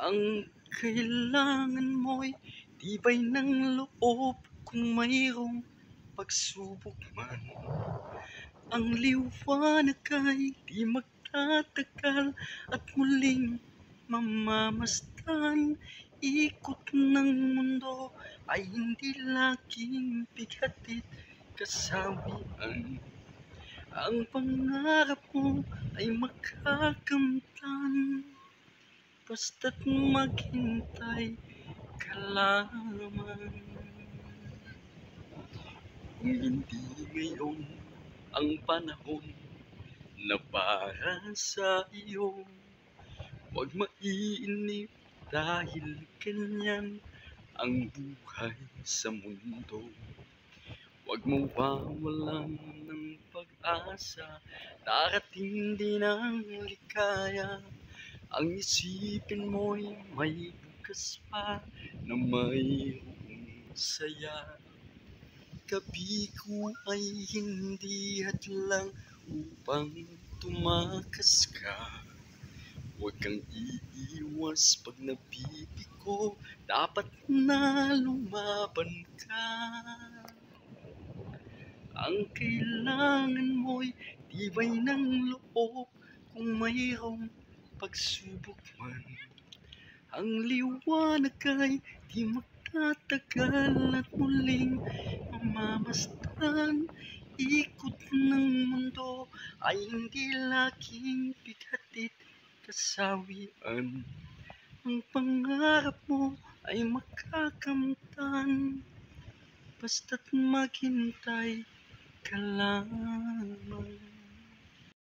Ang kailangan mo'y tibay ng loob kung mayroong pagsubok man. Ang liwanag ay di magtatagal at muling mamamasdan. Ikot ng mundo ay hindi laging bigat't kasawian. Ang pangarap mo ay makakamtan, basta't maghintay ka lamang. Kung hindi ngayon ang panahon na para sa iyo, huwag maiinip dahil ganyan ang buhay sa mundo. Huwag mawawalan ng pag-asa, darating din ang ligaya. Ang isipin mo'y may bukas pa na mayroong saya. Gabi ko ay hindi hadlang upang tumakas ka. Huwag kang iiwas pag nabibigo, dapat na lumaban ka. Ang kailangan mo'y tibay ng loob kung mayroong pagsubok man. Ang liwanag ay di magtatagal at muling mamamasdan. Ikot ng mundo ay hindi laging bigat't kasawian. Ang pangarap mo ay makakamtan, basta't maghintay ka lamang.